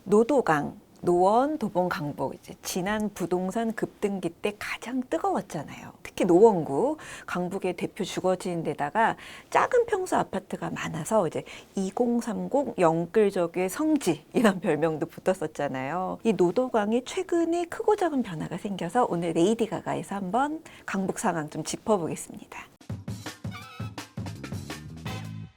노도강, 노원, 도봉, 강북 이제 지난 부동산 급등기 때 가장 뜨거웠잖아요. 특히 노원구, 강북의 대표 주거지인 데다가 작은 평수 아파트가 많아서 이제 2030 영끌적의 성지 이런 별명도 붙었었잖아요. 이 노도강이 최근에 크고 작은 변화가 생겨서 오늘 레이디 가가에서 한번 강북 상황 좀 짚어보겠습니다.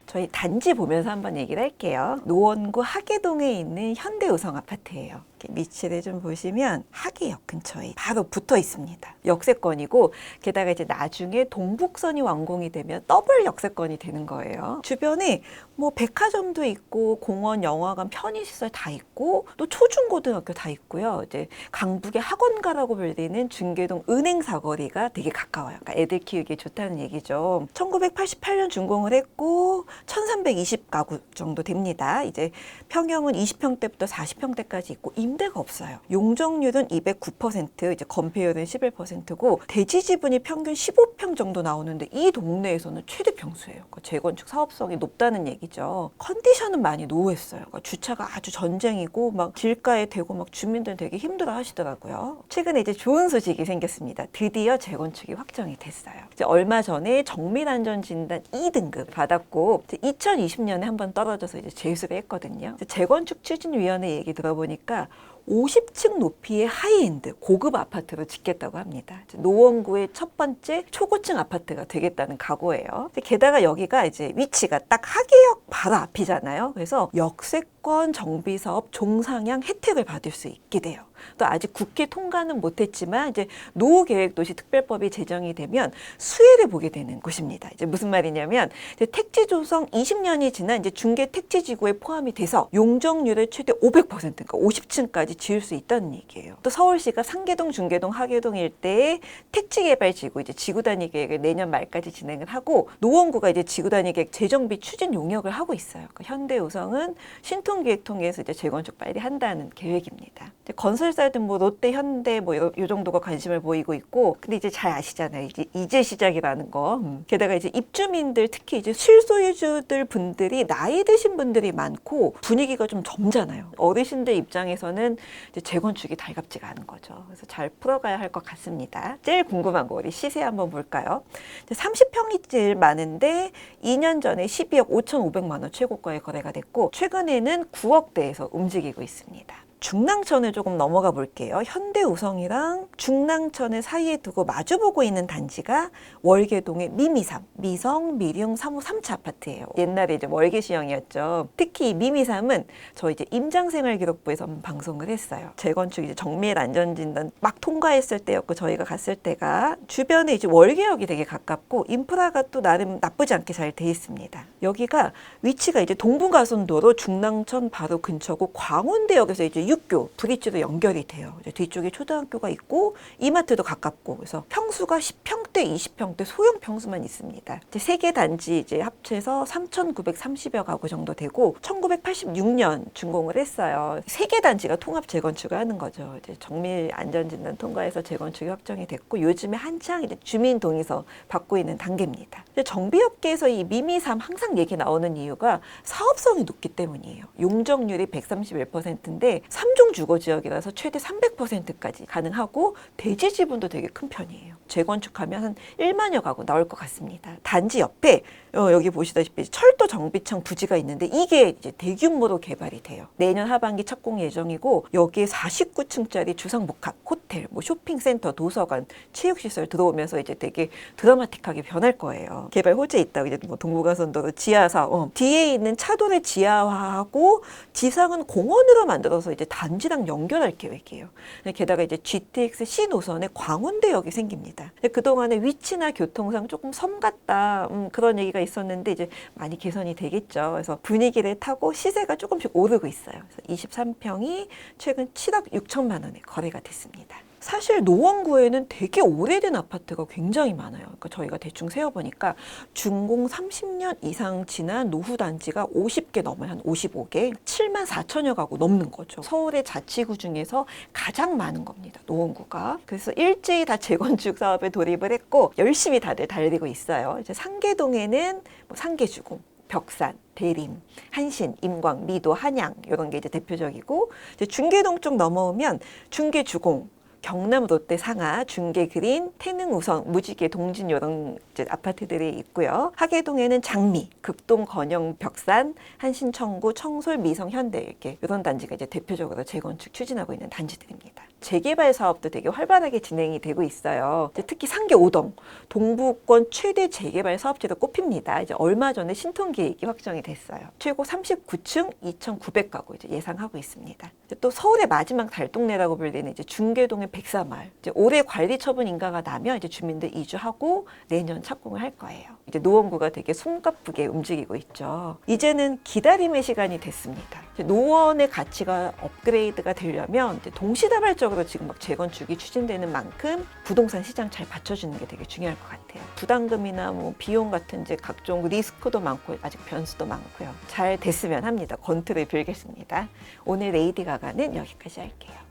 저희 단지 보면서 한번 얘기를 할게요. 노원구 하계동에 있는 현대우성 아파트예요. 위치를 좀 보시면 하계역 근처에 바로 붙어 있습니다. 역세권이고 게다가 이제 나중에 동북선이 완공이 되면 더블 역세권이 되는 거예요. 주변에 뭐 백화점도 있고 공원, 영화관, 편의시설 다 있고 또 초중고등학교 다 있고요. 이제 강북의 학원가라고 불리는 중계동 은행 사거리가 되게 가까워요. 그러니까 애들 키우기 좋다는 얘기죠. 1988년 준공을 했고 1320가구 정도 됩니다. 이제 평형은 20평대부터 40평대까지 있고 임대가 없어요. 용적률은 209%, 이제 건폐율은 11%고 대지 지분이 평균 15평 정도 나오는데 이 동네에서는 최대 평수예요. 그러니까 재건축 사업성이 높다는 얘기죠. 컨디션은 많이 노후했어요. 그러니까 주차가 아주 전쟁이고 막 길가에 대고 막 주민들 되게 힘들어 하시더라고요. 최근에 이제 좋은 소식이 생겼습니다. 드디어 재건축이 확정이 됐어요. 이제 얼마 전에 정밀안전진단 2등급 받았고 2020년에 한번 떨어져서 이제 재수를 했거든요. 재건축 추진위원회 얘기 들어보니까 50층 높이의 하이엔드 고급 아파트로 짓겠다고 합니다. 노원구의 첫 번째 초고층 아파트가 되겠다는 각오예요. 게다가 여기가 이제 위치가 딱 하계역 바로 앞이잖아요. 그래서 역세권 정비사업 종상향 혜택을 받을 수 있게 돼요. 또 아직 국회 통과는 못했지만 이제 노후계획도시 특별법이 제정이 되면 수혜를 보게 되는 곳입니다. 이제 무슨 말이냐면 이제 택지 조성 20년이 지난 이제 중개 택지지구에 포함이 돼서 용적률을 최대 500% 그러니까 50층까지 지을 수 있다는 얘기예요. 또 서울시가 상계동, 중계동, 하계동 일대에 택지 개발 지구 이제 지구 단위 계획을 내년 말까지 진행을 하고 노원구가 이제 지구 단위 계획 재정비 추진 용역을 하고 있어요. 그러니까 현대우성은 신통기획 통해서 이제 재건축 빨리 한다는 계획입니다. 건설사든 뭐 롯데, 현대 뭐 요 정도가 관심을 보이고 있고, 근데 이제 잘 아시잖아요. 이제 시작이라는 거. 게다가 이제 입주민들 특히 이제 실소유주들 분들이 나이 드신 분들이 많고 분위기가 좀 젊잖아요. 어르신들 입장에서는 이제 재건축이 달갑지가 않은 거죠. 그래서 잘 풀어가야 할 것 같습니다. 제일 궁금한 거 우리 시세 한번 볼까요? 30평이 제일 많은데 2년 전에 12억 5,500만 원 최고가에 거래가 됐고 최근에는 9억대에서 움직이고 있습니다. 중랑천을 조금 넘어가 볼게요. 현대우성이랑 중랑천을 사이에 두고 마주보고 있는 단지가 월계동의 미미삼, 미성, 미룡 3호 3차 아파트예요. 옛날에 이제 월계시형이었죠. 특히 이 미미삼은 저 이제 임장생활기록부에서 한번 방송을 했어요. 재건축 이제 정밀안전진단 막 통과했을 때였고 저희가 갔을 때가 주변에 이제 월계역이 되게 가깝고 인프라가 또 나름 나쁘지 않게 잘 돼 있습니다. 여기가 위치가 이제 동부가선도로 중랑천 바로 근처고 광운대역에서 이제 육교, 브릿지도 연결이 돼요. 이제 뒤쪽에 초등학교가 있고 이마트도 가깝고 그래서 평수가 10평대, 20평대 소형 평수만 있습니다. 이제 3개 단지 이제 합쳐서 3,930여 가구 정도 되고 1986년 준공을 했어요. 3개 단지가 통합 재건축을 하는 거죠. 이제 정밀 안전진단 통과해서 재건축이 확정이 됐고 요즘에 한창 이제 주민 동의서 받고 있는 단계입니다. 정비업계에서 이 미미삼 항상 얘기 나오는 이유가 사업성이 높기 때문이에요. 용적률이 131%인데 3종 주거지역이라서 최대 300%까지 가능하고 대지 지분도 되게 큰 편이에요. 재건축하면 한 1만여 가구 나올 것 같습니다. 단지 옆에 여기 보시다시피 철도 정비청 부지가 있는데 이게 이제 대규모로 개발이 돼요. 내년 하반기 착공 예정이고 여기에 49층짜리 주상복합, 호텔, 뭐 쇼핑센터, 도서관, 체육시설 들어오면서 이제 되게 드라마틱하게 변할 거예요. 개발 호재 있다고 이제 뭐 동부가선도로 지하사 뒤에 있는 차도를 지하화하고 지상은 공원으로 만들어서 이제 단지랑 연결할 계획이에요. 게다가 이제 GTX C 노선에 광운대역이 생깁니다. 그동안에 위치나 교통상 조금 섬 같다 그런 얘기가 있었는데 이제 많이 개선이 되겠죠. 그래서 분위기를 타고 시세가 조금씩 오르고 있어요. 그래서 23평이 최근 7억 6천만 원에 거래가 됐습니다. 사실 노원구에는 되게 오래된 아파트가 굉장히 많아요. 그러니까 저희가 대충 세어보니까 준공 30년 이상 지난 노후 단지가 50개 넘어요. 한 55개, 7만 4천여 가구 넘는 거죠. 서울의 자치구 중에서 가장 많은 겁니다. 노원구가. 그래서 일제히 다 재건축 사업에 돌입을 했고 열심히 다들 달리고 있어요. 이제 상계동에는 뭐 상계주공, 벽산, 대림, 한신, 임광, 미도, 한양 이런 게 이제 대표적이고 이제 중계동 쪽 넘어오면 중계주공, 경남 롯데 상하, 중계 그린, 태릉 우성, 무지개, 동진 이런 이제 아파트들이 있고요. 하계동에는 장미, 극동, 건영, 벽산, 한신, 청구, 청솔, 미성, 현대 이렇게 이런 단지가 이제 대표적으로 재건축 추진하고 있는 단지들입니다. 재개발 사업도 되게 활발하게 진행이 되고 있어요. 이제 특히 상계 5동, 동부권 최대 재개발 사업지로 꼽힙니다. 이제 얼마 전에 신통 계획이 확정이 됐어요. 최고 39층 2,900가구 이제 예상하고 있습니다. 이제 또 서울의 마지막 달동네라고 불리는 이제 중계동의 백사마을. 이제 올해 관리 처분 인가가 나면 이제 주민들 이주하고 내년 착공을 할 거예요. 이제 노원구가 되게 숨가쁘게 움직이고 있죠. 이제는 기다림의 시간이 됐습니다. 이제 노원의 가치가 업그레이드가 되려면 이제 동시다발적으로 지금 막 재건축이 추진되는 만큼 부동산 시장 잘 받쳐주는 게 되게 중요할 것 같아요. 부담금이나 뭐 비용 같은 이제 각종 리스크도 많고 아직 변수도 많고요. 잘 됐으면 합니다. 건투를 빌겠습니다. 오늘 레이디 가가는 여기까지 할게요.